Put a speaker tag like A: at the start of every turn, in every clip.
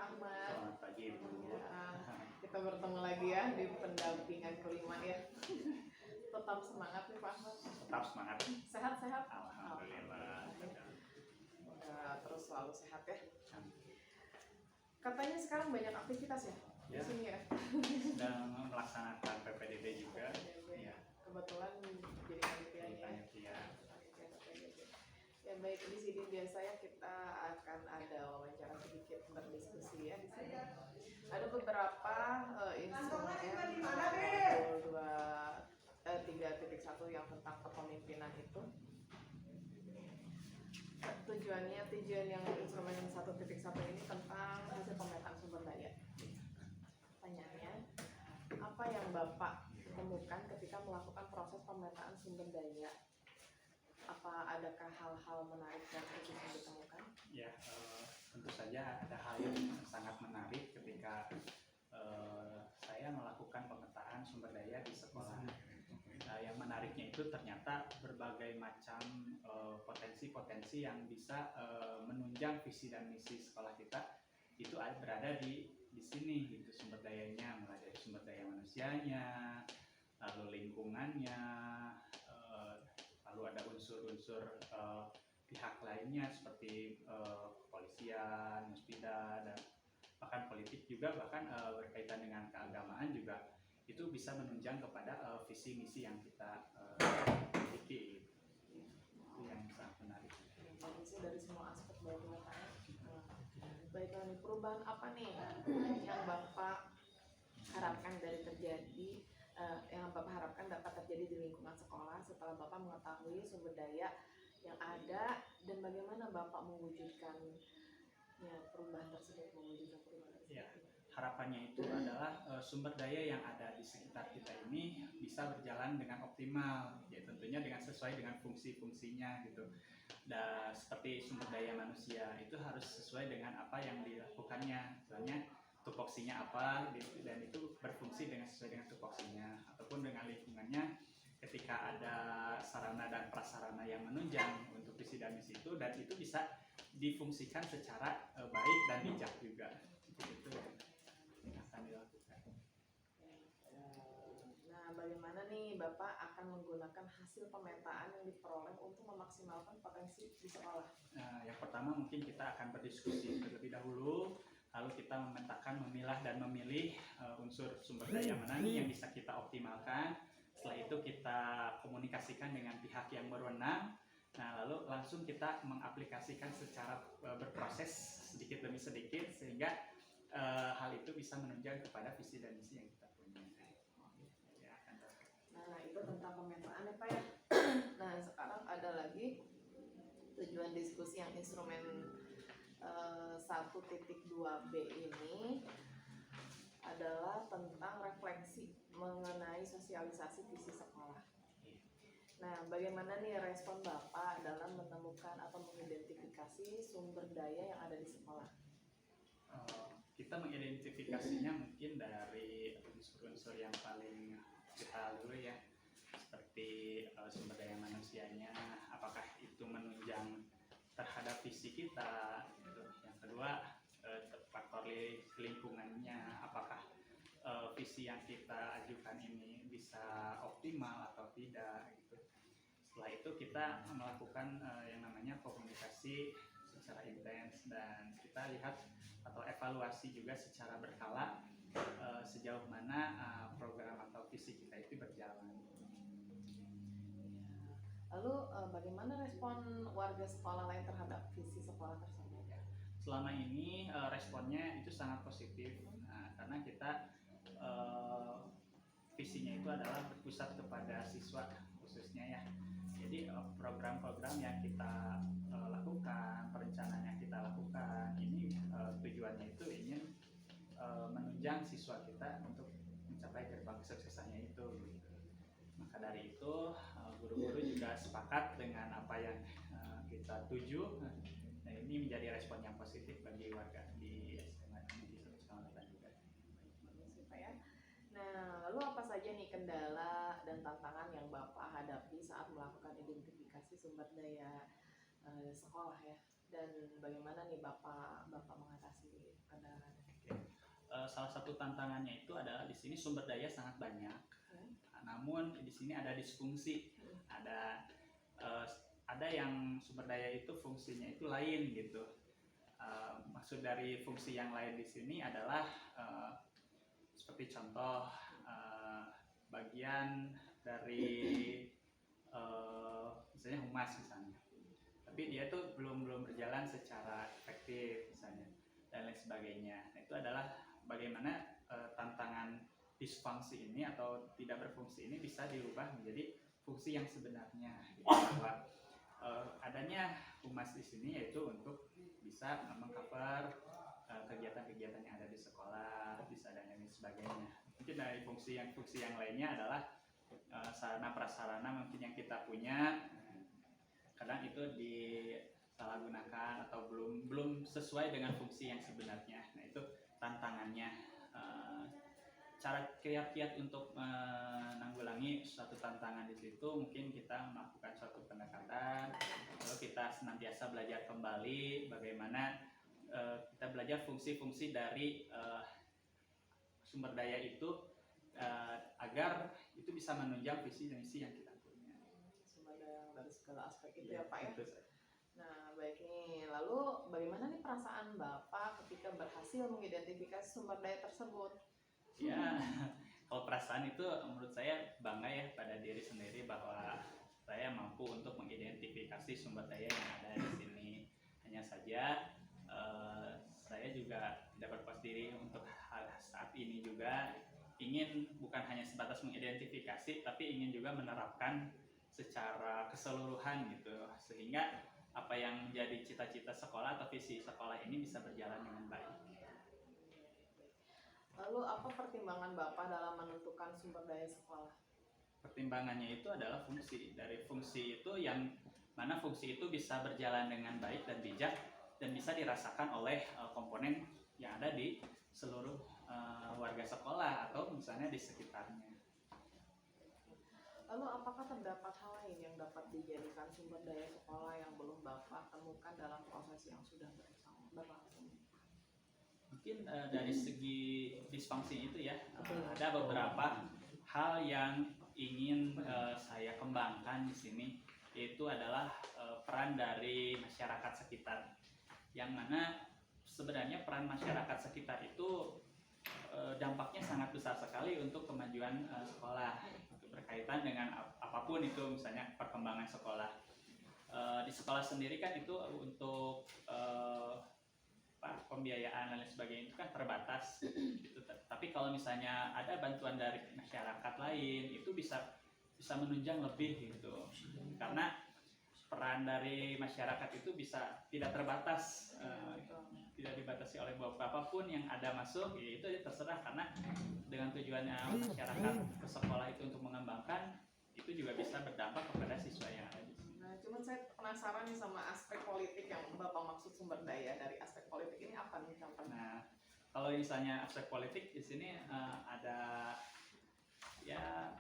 A: Ahmad.
B: Selamat pagi Bu.
A: Ya, kita bertemu lagi ya di pendampingan kelima ya. Tetap semangat nih Pak Ahmad.
B: Tetap semangat.
A: Sehat-sehat.
B: Alhamdulillah.
A: Semoga terus selalu sehat ya. Katanya sekarang banyak aktivitas ya di sini ya.
B: Sedang melaksanakan PPDB juga.
A: Ya. Kebetulan jadi panitianya. Ya baik, di sini biasanya kita akan ada wawancara sedikit berdiskusi ya di sini. Ada beberapa instrumen modul 3.1 yang tentang kepemimpinan itu. Tujuan yang instrumen 1.1 ini tentang hasil pemetaan sumber daya. Pertanyaannya, apa yang Bapak temukan ketika melakukan proses pemetaan sumber daya? Apa adakah hal-hal menarik dan khusus yang ditemukan?
B: Ya, tentu saja ada hal yang sangat menarik ketika saya melakukan pemetaan sumber daya di sekolah. Yang menariknya itu ternyata berbagai macam potensi-potensi yang bisa menunjang visi dan misi sekolah kita itu berada di sini gitu, sumber dayanya, mulai dari sumber daya manusianya, lalu lingkungannya, lalu ada unsur-unsur pihak lainnya seperti kepolisian, muspida, dan bahkan politik juga, bahkan berkaitan dengan keagamaan juga, itu bisa menunjang kepada visi misi yang kita miliki. Itu yang sangat menarik.
A: Bagusnya dari semua aspek baik Bapak. Baiklah nih, perubahan apa nih yang Bapak harapkan dari terjadi, yang Bapak harapkan dapat terjadi di lingkungan sekolah setelah Bapak mengetahui sumber daya yang ada, dan bagaimana Bapak mewujudkan perubahan tersebut,
B: Ya, harapannya itu adalah sumber daya yang ada di sekitar kita ini bisa berjalan dengan optimal, ya tentunya dengan sesuai dengan fungsi-fungsinya gitu. Dan seperti sumber daya manusia itu harus sesuai dengan apa yang dilakukannya, misalnya tupoksinya apa, dan itu berfungsi sesuai dengan tupoksinya, ataupun dengan lingkungannya ketika ada sarana dan prasarana yang menunjang untuk visi dan misi itu, dan itu bisa difungsikan secara baik dan bijak juga. Itu yang akan dilakukan.
A: Nah, bagaimana nih Bapak akan menggunakan hasil pemetaan yang diperoleh untuk memaksimalkan potensi di sekolah?
B: Nah, yang pertama mungkin kita akan berdiskusi terlebih dahulu, lalu kita memetakan, memilah dan memilih unsur sumber daya mana nih yang bisa kita optimalkan. Setelah itu kita komunikasikan dengan pihak yang berwenang. Nah, lalu langsung kita mengaplikasikan secara berproses sedikit demi sedikit, sehingga hal itu bisa menunjang kepada visi dan misi yang kita punya.
A: Nah, itu tentang pemetaan ya Pak ya. Nah, sekarang ada lagi tujuan diskusi yang instrumen 1.2b ini adalah tentang refleksi mengenai sosialisasi visi sekolah. Nah, bagaimana nih respon Bapak dalam menemukan atau mengidentifikasi sumber daya yang ada di sekolah?
B: Kita mengidentifikasinya mungkin dari unsur-unsur yang paling vital dulu ya, seperti sumber daya manusianya, apakah itu menunjang terhadap visi kita gitu. Yang kedua, faktor lingkungannya, apakah visi yang kita ajukan ini bisa optimal atau tidak gitu. Setelah itu kita melakukan yang namanya komunikasi secara intens, dan kita lihat atau evaluasi juga secara berkala sejauh mana program atau visi kita itu berjalan.
A: Lalu bagaimana respon warga sekolah lain terhadap visi sekolah tersebut?
B: Selama ini responnya itu sangat positif, karena kita visinya itu adalah berpusat kepada siswa khususnya ya. Jadi program-program yang kita lakukan, perencanaan yang kita lakukan ini tujuannya itu ingin menunjang siswa kita untuk mencapai gerbang kesuksesannya itu. Maka dari itu guru-guru juga sepakat dengan apa yang kita tuju. Nah, ini menjadi respon yang positif bagi warga di SMA di Kecamatan juga.
A: Nah, lalu apa saja nih kendala dan tantangan yang Bapak hadapi saat melakukan identifikasi sumber daya sekolah ya? Dan bagaimana nih Bapak mengatasi kendala?
B: salah satu tantangannya itu adalah di sini sumber daya sangat banyak. Namun di sini ada disfungsi, eh, ada yang sumber daya itu fungsinya itu lain gitu. Maksud dari fungsi yang lain di sini adalah seperti contoh bagian dari misalnya humas misalnya, tapi dia tuh belum berjalan secara efektif misalnya dan lain sebagainya. Nah, itu adalah bagaimana tantangan disfungsi ini atau tidak berfungsi ini bisa dirubah menjadi fungsi yang sebenarnya. Bahwa adanya humas di sini yaitu untuk bisa mengcover kegiatan-kegiatan yang ada di sekolah, bisa dan lain sebagainya. Mungkin dari fungsi yang lainnya adalah sarana prasarana mungkin yang kita punya kadang itu disalahgunakan atau belum sesuai dengan fungsi yang sebenarnya. Nah, itu tantangannya. Cara kiat-kiat untuk menanggulangi suatu tantangan di situ mungkin kita melakukan suatu pendekatan, lalu kita senantiasa belajar kembali bagaimana kita belajar fungsi-fungsi dari sumber daya itu agar itu bisa menunjang visi dan misi yang kita punya.
A: Sumber daya dari segala aspek itu ya Pak ya.
B: Betul.
A: Nah baik nih, lalu bagaimana nih perasaan Bapak ketika berhasil mengidentifikasi sumber daya tersebut?
B: Ya, kalau perasaan itu menurut saya bangga ya pada diri sendiri bahwa saya mampu untuk mengidentifikasi sumber daya yang ada di sini. Hanya saja saya juga tidak berpuas diri untuk hal saat ini juga ingin bukan hanya sebatas mengidentifikasi, tapi ingin juga menerapkan secara keseluruhan gitu, sehingga apa yang menjadi cita-cita sekolah atau visi sekolah ini bisa berjalan dengan baik.
A: Lalu apa pertimbangan Bapak dalam menentukan sumber daya sekolah?
B: Pertimbangannya itu adalah fungsi. Dari fungsi itu yang mana fungsi itu bisa berjalan dengan baik dan bijak dan bisa dirasakan oleh komponen yang ada di seluruh warga sekolah atau misalnya di sekitarnya.
A: Lalu apakah terdapat hal lain yang dapat dijadikan sumber daya sekolah yang belum Bapak temukan dalam proses yang sudah berlangsung?
B: Mungkin dari segi disfungsi itu ya, ada beberapa hal yang ingin saya kembangkan di sini, yaitu adalah peran dari masyarakat sekitar, yang mana sebenarnya peran masyarakat sekitar itu dampaknya sangat besar sekali untuk kemajuan sekolah, berkaitan dengan apapun itu, misalnya perkembangan sekolah. Di sekolah sendiri kan itu untuk pembiayaan dan lain sebagainya itu kan terbatas gitu. Tapi kalau misalnya ada bantuan dari masyarakat lain itu bisa menunjang lebih gitu, karena peran dari masyarakat itu bisa tidak terbatas, tidak dibatasi oleh apapun yang ada masuk, ya itu terserah, karena dengan tujuannya masyarakat ke sekolah itu untuk mengembangkan, itu juga bisa berdampak kepada siswa yang ada di sini.
A: Nah, cuman saya penasaran nih sama aspek politik yang Bapak maksud sumber daya dari aspek politik ini apa nih contohnya?
B: Nah, kalau misalnya aspek politik di sini ada ya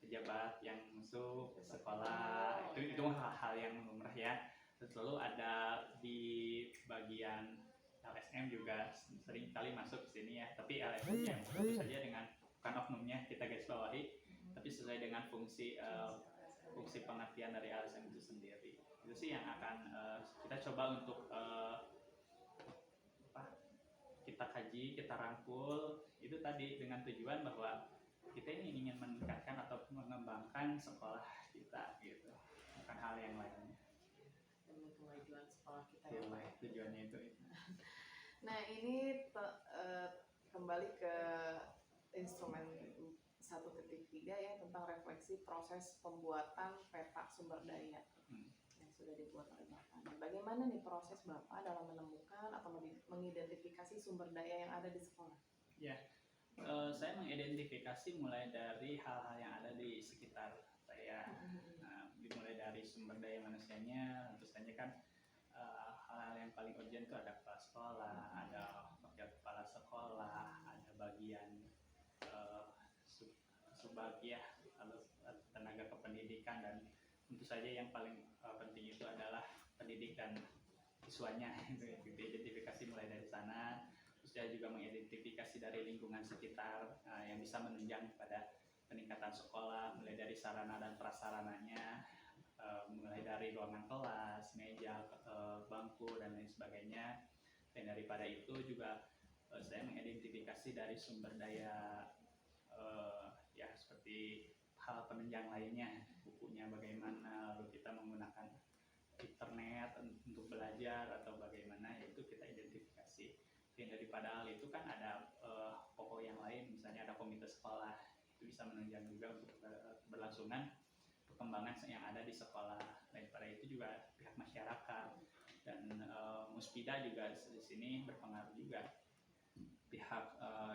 B: pejabat yang masuk ke sekolah, itu hal-hal yang lumrah ya. Terus lalu ada di bagian LSM juga sering kali masuk ke sini ya, tapi LSM yang tentu saja dengan bukan oknumnya kita garis bawahi, tapi sesuai dengan fungsi pengertian dari LSM itu sendiri. Itu sih yang akan kita coba untuk kita kaji, kita rangkul, itu tadi dengan tujuan bahwa kita ini ingin meningkatkan atau mengembangkan sekolah kita gitu, bukan hal yang lainnya.
A: Demi kemajuan sekolah kita ya Pak ya.
B: Tujuannya itu.
A: Nah ini kembali ke instrumen 1.3 ya, tentang refleksi proses pembuatan peta sumber daya yang sudah dibuat oleh Bapak. Nah, bagaimana nih proses Bapak dalam menemukan atau mengidentifikasi sumber daya yang ada di sekolah?
B: Ya, saya mengidentifikasi mulai dari hal-hal yang ada di sekitar saya. Dimulai dari sumber daya manusianya, tentu saja kan hal-hal yang paling urgent itu ada kepala sekolah, ada wakil kepala sekolah, ada bagian subbagian, lalu tenaga kependidikan, dan tentu saja yang paling penting itu adalah pendidik dan siswanya. Itu identifikasi mulai dari sana. Terus saya juga mengidentifikasi dari lingkungan sekitar yang bisa menunjang pada peningkatan sekolah, mulai dari sarana dan prasarananya, mulai dari ruangan kelas, meja, bangku dan lain sebagainya. Dan daripada itu juga saya mengidentifikasi dari sumber daya ya seperti hal penunjang lainnya, bukunya bagaimana, lalu kita menggunakan internet untuk belajar atau bagaimana, yaitu kita identifikasi. Dan daripada hal itu kan ada pokok yang lain, misalnya ada komite sekolah, itu bisa menunjang juga untuk berlangsungan perkembangan yang ada di sekolah. Daripada itu juga pihak masyarakat dan Muspida juga di sini berpengaruh juga, pihak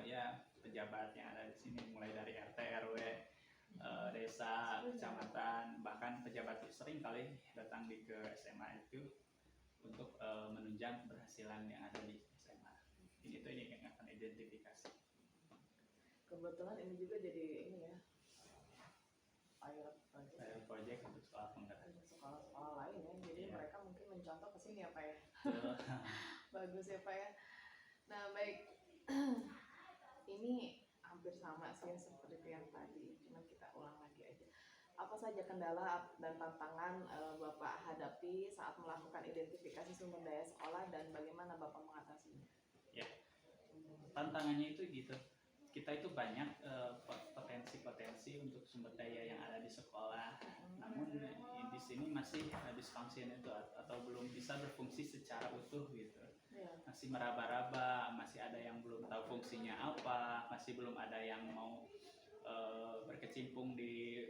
B: ya pejabat yang ada di sini, mulai dari RT, RW, desa, kecamatan, bahkan pejabat sering kali datang ke SMA itu untuk menunjang keberhasilan yang ada di SMA. Ini yang akan identifikasi.
A: Kebetulan ini juga jadi ini ya,
B: pilot project untuk sekolah penggerak.
A: Sekolah-sekolah lain ya, jadi mereka mungkin mencontoh ke sini ya Pak ya. Bagus ya Pak ya. Nah baik, ini hampir sama sih seperti yang tadi, cuma kita ulang lagi aja. Apa saja kendala dan tantangan Bapak hadapi saat melakukan identifikasi sumber daya sekolah dan bagaimana Bapak mengatasinya?
B: Ya, tantangannya itu gitu. Kita itu banyak potensi-potensi untuk sumber daya yang ada di sekolah, namun di sini masih dysfunction itu atau belum bisa berfungsi secara utuh gitu. Masih meraba-raba, masih ada yang belum tahu fungsinya apa, masih belum ada yang mau berkecimpung di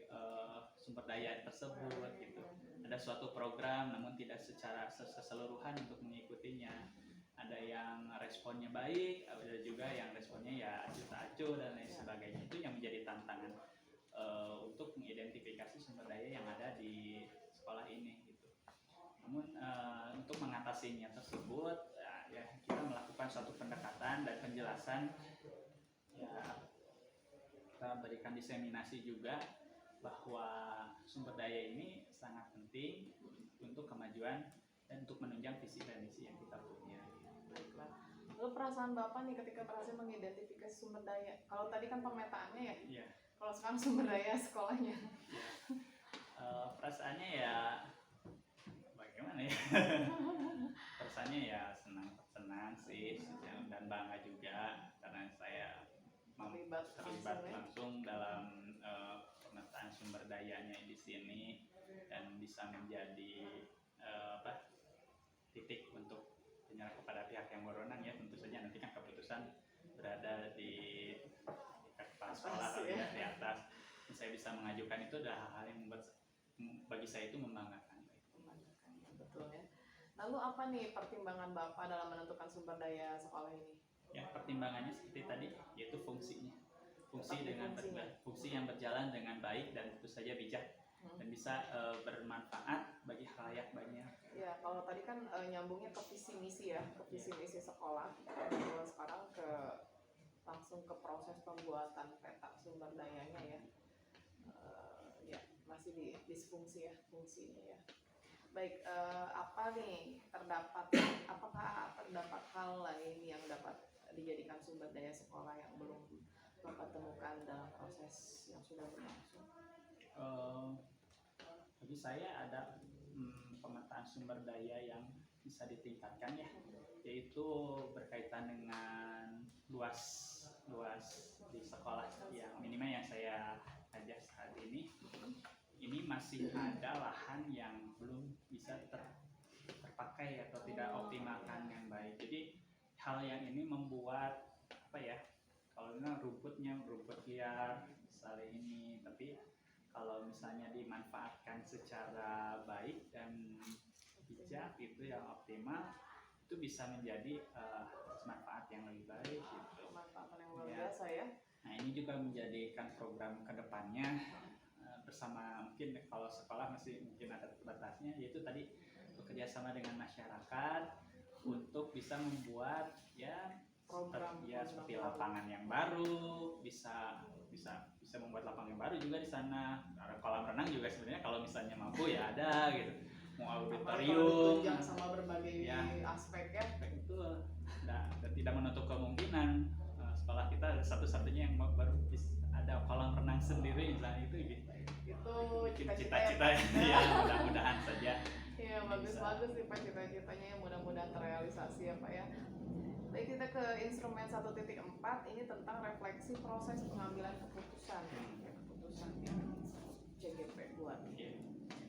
B: sumber daya tersebut gitu. Ada suatu program namun tidak secara keseluruhan untuk mengikutinya. Ada yang responnya baik, ada juga yang responnya ya acuh-acuh dan lain sebagainya. Itu yang menjadi tantangan untuk mengidentifikasi sumber daya yang ada di sekolah ini gitu. Namun untuk mengatasinya tersebut ya kita melakukan suatu pendekatan dan penjelasan, ya kita berikan diseminasi juga bahwa sumber daya ini sangat penting untuk kemajuan dan untuk menunjang visi dan misi yang kita punya.
A: Baiklah. Lalu perasaan Bapak nih ketika berhasil mengidentifikasi sumber daya, kalau tadi kan pemetaannya ya,
B: Iya.
A: Kalau sekarang sumber daya sekolahnya.
B: Perasaannya ya bagaimana ya? Perasaannya ya senang sih dan bangga juga karena saya terlibat langsung dalam pemetaan sumber dayanya di sini dan bisa menjadi titik untuk menyerah kepada pihak yang berwenang ya. Tentu saja nanti kan keputusan berada di kepala sekolah ya, di atas. Dan saya bisa mengajukan itu adalah hal yang membuat bagi saya itu membanggakan.
A: Betul ya. Lalu apa nih pertimbangan Bapak dalam menentukan sumber daya sekolah ini?
B: Ya, pertimbangannya seperti tadi, yaitu fungsinya. Fungsi yang berjalan dengan baik dan tentu saja bijak dan bisa bermanfaat bagi khalayak banyak.
A: Ya, kalau tadi kan nyambungnya ke visi misi ya, ke visi misi sekolah. Kalau sekarang langsung ke proses pembuatan peta sumber dayanya ya. Ya, masih di disfungsi ya, fungsinya ya. Baik, apakah terdapat hal lain yang dapat dijadikan sumber daya sekolah yang belum Bapak temukan dalam proses yang sudah berlangsung?
B: Bagi saya ada pemetaan sumber daya yang bisa ditingkatkan ya, yaitu berkaitan dengan luas di sekolah yang minimal yang saya ajar saat ini masih ada lahan yang belum bisa terpakai atau tidak optimalkan yang baik. Jadi hal yang ini membuat kalau rumput liar misalnya ini, tapi kalau misalnya dimanfaatkan secara baik dan bijak itu yang optimal, itu bisa menjadi manfaat yang lebih baik gitu.
A: Manfaat yang luar biasa ya.
B: Nah ini juga menjadikan program kedepannya bersama, mungkin kalau sekolah masih mungkin ada batasnya, yaitu tadi bekerja sama dengan masyarakat untuk bisa membuat program seperti lapangan yang baru, bisa membuat lapangan yang baru juga di sana. Kolam renang juga sebenarnya kalau misalnya mampu ya ada gitu. Mau auditorium
A: ditunjang sama berbagai aspek ya.
B: Betul. Dan tidak menutup kemungkinan sekolah kita
A: cita-cita
B: cita-cita ya mudah-mudahan saja.
A: Iya, bagus-bagus sih Pak cita-citanya, yang mudah-mudahan terrealisasi ya Pak ya. Baik, kita ke instrumen 1.4, ini tentang refleksi proses pengambilan keputusan ya, CGP buat.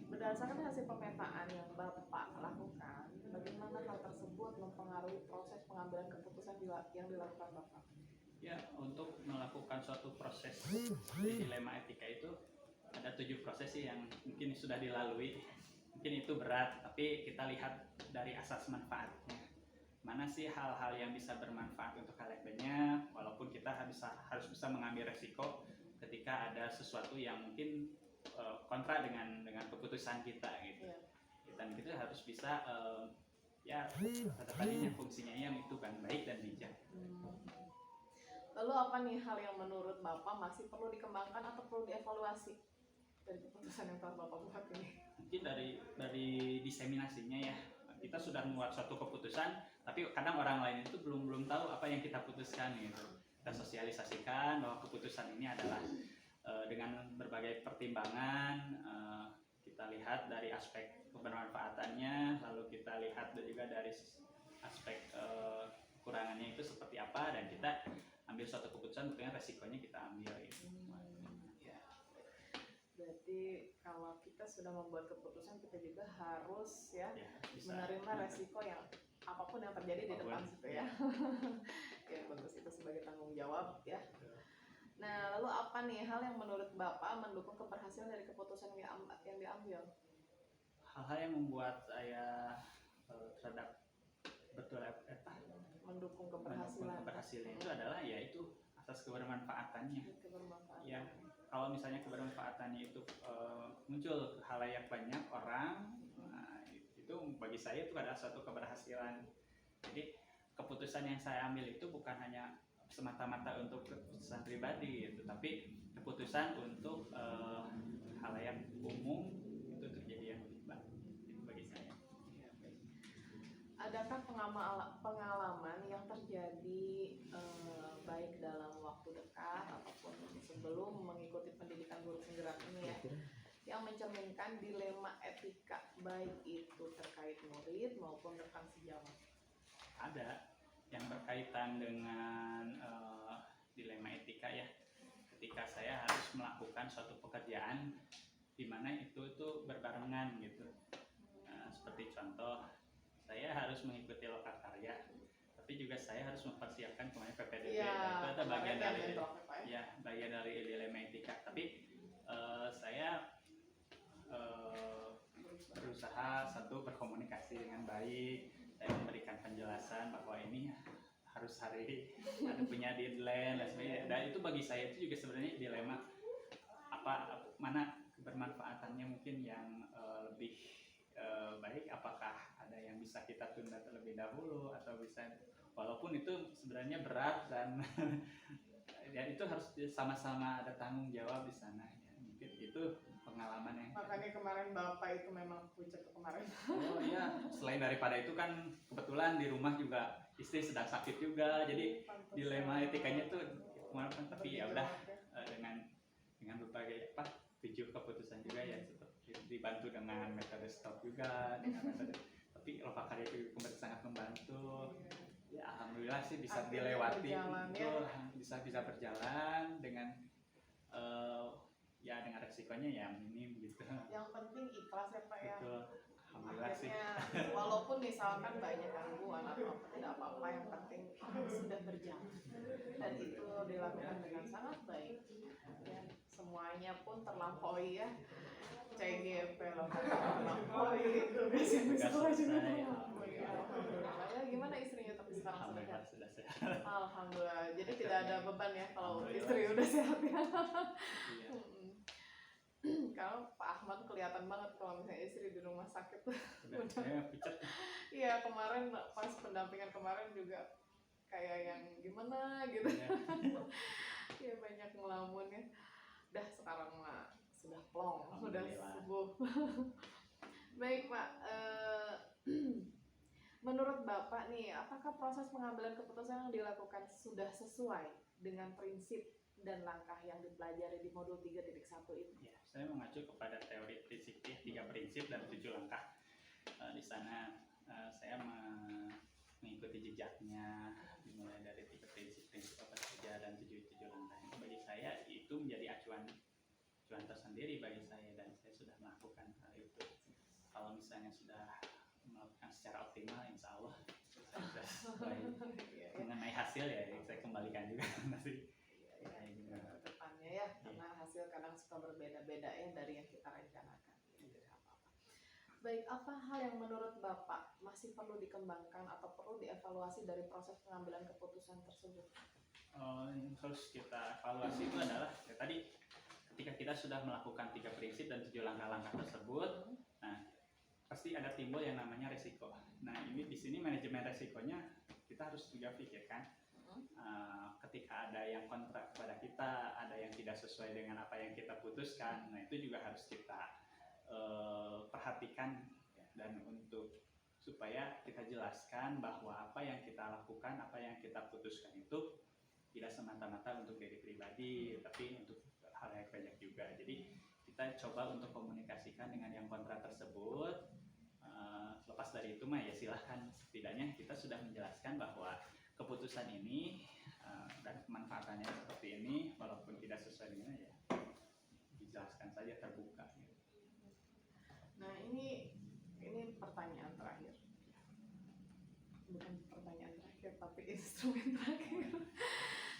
A: Berdasarkan hasil pemetaan yang Bapak lakukan, bagaimana hal tersebut mempengaruhi proses pengambilan keputusan yang dilakukan Bapak?
B: Ya, untuk melakukan suatu proses dilema etika itu ada 7 proses sih yang mungkin sudah dilalui. Mungkin itu berat, tapi kita lihat dari asas manfaatnya. Mana sih hal-hal yang bisa bermanfaat untuk halayak banyak, walaupun kita harus bisa mengambil resiko ketika ada sesuatu yang mungkin kontra dengan keputusan kita gitu.
A: Yeah.
B: Dan kita harus bisa ya pada tadinya fungsinya yang itu kan baik dan bijak.
A: Lalu apa nih hal yang menurut Bapak masih perlu dikembangkan atau perlu dievaluasi dari keputusan yang telah Bapak buat ini?
B: Mungkin dari diseminasinya ya, kita sudah membuat suatu keputusan, tapi kadang orang lain itu belum tahu apa yang kita putuskan gitu. Kita sosialisasikan bahwa keputusan ini adalah dengan berbagai pertimbangan, kita lihat dari aspek kebermanfaatannya, lalu kita lihat juga dari aspek kekurangannya itu seperti apa, dan kita ambil suatu keputusan tentunya resikonya kita ambil gitu. Ya.
A: Berarti kalau kita sudah membuat keputusan, kita juga harus ya
B: bisa
A: menerima resiko yang apapun yang terjadi di depan situ ya. Ya bagus, itu sebagai tanggung jawab ya. Nah, lalu apa nih hal yang menurut Bapak mendukung keberhasilan dari keputusan yang diambil?
B: Hal-hal yang membuat saya terhadap betul
A: mendukung
B: keberhasilan itu adalah yaitu asas kebermanfaatannya. Ya, kalau misalnya kebermanfaatannya itu muncul halayak banyak orang, nah, itu bagi saya itu adalah suatu keberhasilan. Jadi keputusan yang saya ambil itu bukan hanya semata-mata untuk keputusan pribadi gitu, tapi keputusan untuk halayak umum itu terjadi yang lebih baik itu bagi saya.
A: Adakah pengalaman yang terjadi baik dalam waktu dekat ataupun sebelum mengikuti pendidikan guru penggerak ini ya, yang mencerminkan dilema etika baik itu terkait murid maupun rekan sejawat?
B: Ada yang berkaitan dengan dilema etika ya, ketika saya harus melakukan suatu pekerjaan di mana itu berbarengan gitu. Seperti contoh, saya harus mengikuti lokakarya, tapi juga saya harus mempersiapkan kemarin PPDB.
A: Ya,
B: itu ada bagian dari
A: ya,
B: bagian dari dilema etika. Tapi saya berusaha satu berkomunikasi dengan baik, saya memberikan penjelasan bahwa ini harus hari ada punya deadline dan sebagainya. Dan itu bagi saya itu juga sebenarnya dilema mana kebermanfaatannya mungkin yang lebih baik, apakah ada yang bisa kita tunda terlebih dahulu atau bisa, walaupun itu sebenarnya berat dan ya itu harus sama-sama ada tanggung jawab di sana ya. Mungkin itu pengalaman yang
A: makanya kemarin Bapak itu memang pucat kemarin.
B: Oh iya, selain daripada itu kan kebetulan di rumah juga istri sedang sakit juga, jadi dilema etikanya tuh kemarin, tapi ya udah dengan berbagai 7 keputusan juga ya, seperti dibantu dengan metode stop juga, dengan metode, tapi lokakarya itu sangat membantu. Ya alhamdulillah sih bisa dilewati itu, bisa berjalan dengan ya dengan resikonya ya minim gitu.
A: Yang penting ikhlas ya Pak ya.
B: Betul. Alhamdulillah sih.
A: Walaupun misalkan banyak gangguan atau apa, tidak apa-apa, yang penting sudah berjalan dan itu dilakukan dengan sangat baik ya. Semuanya pun terlampaui ya. CGP loh terlampaui itu biasanya sekolah juga terlampaui. Alhamdulillah ya. Gimana istrinya tapi sekarang sudah sehat? Alhamdulillah. Jadi tidak ada beban ya kalau istri udah sehat ya. Iya. Kalau Pak Ahmad kelihatan banget kalau misalnya istri di rumah sakit tuh. Iya, kemarin pas pendampingan kemarin juga kayak yang gimana gitu. Ya banyak ngelamun ya. Dah sekarang mah sudah plong, sudah sembuh. Baik Pak, menurut Bapak nih, apakah proses pengambilan keputusan yang dilakukan sudah sesuai dengan prinsip dan langkah yang dipelajari di modul 3.1 ini?
B: Ya, saya mengacu kepada teori prinsip 3 prinsip dan 7 langkah. Di sana saya mengikuti jejaknya, dimulai dari 3 prinsip apa saja dan 7 langkah. Bagi saya itu menjadi acuan tersendiri bagi saya, dan saya sudah melakukan hal itu. Kalau misalnya sudah melakukan secara optimal, insya Allah saya sudah sesuai. Mengenai hasil ya saya kembalikan juga nanti
A: Depannya ya, karena hasil kadang suka berbeda-beda ya dari yang kita rencanakan. Baik, apa hal yang menurut Bapak masih perlu dikembangkan atau perlu dievaluasi dari proses pengambilan keputusan tersebut?
B: Yang harus kita evaluasi itu adalah ya tadi, ketika kita sudah melakukan 3 prinsip dan 7 langkah-langkah tersebut, nah pasti ada timbul yang namanya resiko. Nah ini di sini manajemen resikonya kita harus juga pikirkan. Ketika ada yang kontra kepada kita, ada yang tidak sesuai dengan apa yang kita putuskan, nah itu juga harus kita perhatikan ya, dan untuk supaya kita jelaskan bahwa apa yang kita lakukan, apa yang kita putuskan itu tidak semata-mata untuk diri pribadi, tapi untuk hal yang banyak juga. Jadi kita coba untuk komunikasikan dengan yang kontra tersebut. Lepas dari itu mah ya silahkan, setidaknya kita sudah menjelaskan bahwa keputusan ini dan kemanfaatannya seperti ini, walaupun tidak sesuai dengan ya dijelaskan saja, terbuka.
A: Nah ini pertanyaan terakhir, bukan pertanyaan terakhir tapi instrumen terakhir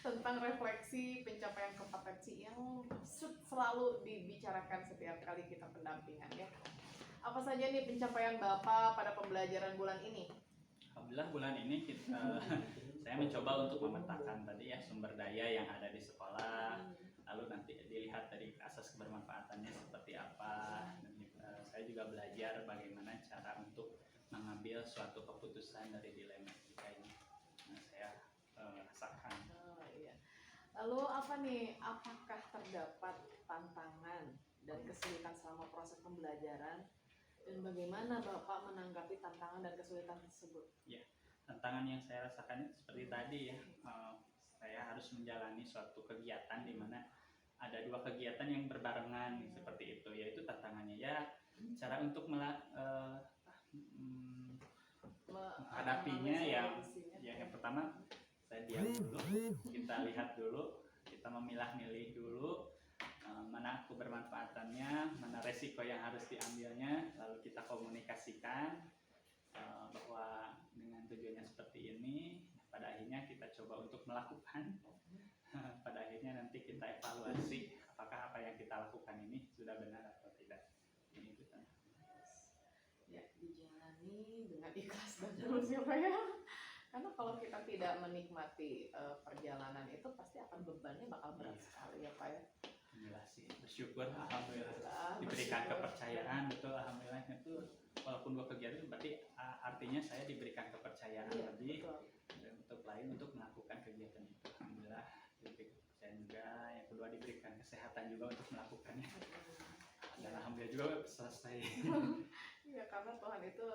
A: tentang refleksi pencapaian kompetensi yang selalu dibicarakan setiap kali kita pendampingan ya. Apa saja nih pencapaian Bapak pada pembelajaran bulan ini?
B: Alhamdulillah bulan ini saya mencoba untuk memetakan tadi ya sumber daya yang ada di sekolah, lalu nanti dilihat dari asas kebermanfaatannya seperti apa. Dan saya juga belajar bagaimana cara untuk mengambil suatu keputusan dari dilema ini. Nah, saya rasakan.
A: Iya. Lalu apa nih? Apakah terdapat tantangan dan kesulitan selama proses pembelajaran? Dan bagaimana Bapak menanggapi tantangan dan kesulitan tersebut?
B: Ya, tantangan yang saya rasakan seperti tadi ya, saya harus menjalani suatu kegiatan di mana ada 2 kegiatan yang berbarengan seperti itu, yaitu tantangannya ya cara untuk menghadapinya yang pertama saya diam dulu, kita lihat dulu, kita memilah-milih dulu mana kebermanfaatannya, mana resiko yang harus diambilnya, lalu kita komunikasikan bahwa dengan tujuannya seperti ini, pada akhirnya kita coba untuk melakukan. Pada akhirnya nanti kita evaluasi apakah apa yang kita lakukan ini sudah benar atau tidak. Ini itu kan.
A: Ya, dijalani dengan ikhlas dan tulus ya Pak ya. Karena kalau kita tidak menikmati perjalanan itu pasti akan bebannya bakal berat sekali ya Pak ya.
B: Alhamdulillah sih, bersyukur alhamdulillah diberikan kepercayaan, betul, alhamdulillah itu walaupun 2 kegiatan berarti artinya saya diberikan kepercayaan lebih dan untuk lain untuk melakukan kegiatan itu. Alhamdulillah diberikan kepercayaan juga, yang kedua diberikan kesehatan juga untuk melakukannya, dan alhamdulillah juga selesai.
A: Iya, karena Tuhan itu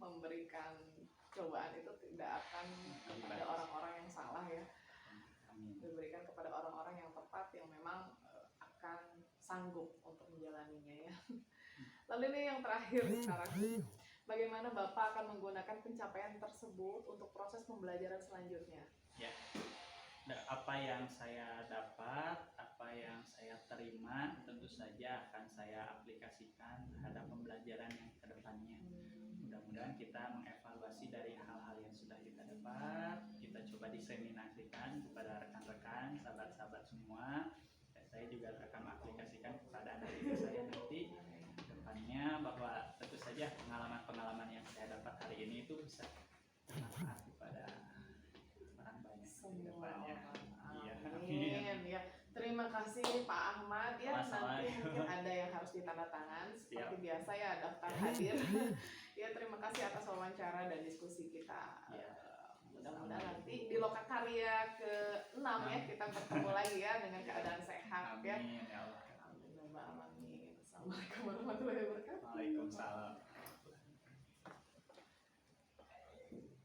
A: memberikan cobaan itu tidak akan kepada orang-orang yang salah ya. Diberikan kepada orang-orang yang tepat, yang memang akan sanggup untuk menjalaninya ya. Lalu ini yang terakhir sekarang, bagaimana Bapak akan menggunakan pencapaian tersebut untuk proses pembelajaran selanjutnya?
B: Ya, apa yang saya dapat, apa yang saya terima, tentu saja akan saya aplikasikan terhadap pembelajaran yang kedepannya. Mudah-mudahan kita mengevaluasi dari hal-hal yang sudah kita dapat, kita coba diseminasikan kepada rekan-rekan, sahabat-sahabat semua, dan saya juga akan mengaplikasikan kepada anak didik saya nanti depannya, bahwa tentu saja pengalaman-pengalaman yang saya dapat hari ini itu bisa bermanfaat kepada orang banyak di depannya.
A: Amin. Ya, terima kasih Pak Ahmad ya. Nanti mungkin ada yang harus ditandatangan seperti biasa ya, daftar hadir. Ya, terima kasih atas wawancara dan diskusi kita. Mudah-mudahan nanti di Lokakarya ke-6 ya kita bertemu lagi ya dengan keadaan sehat ya.
B: Amin ya Allah.
A: Amin. Assalamualaikum warahmatullahi wabarakatuh.
B: Waalaikumsalam.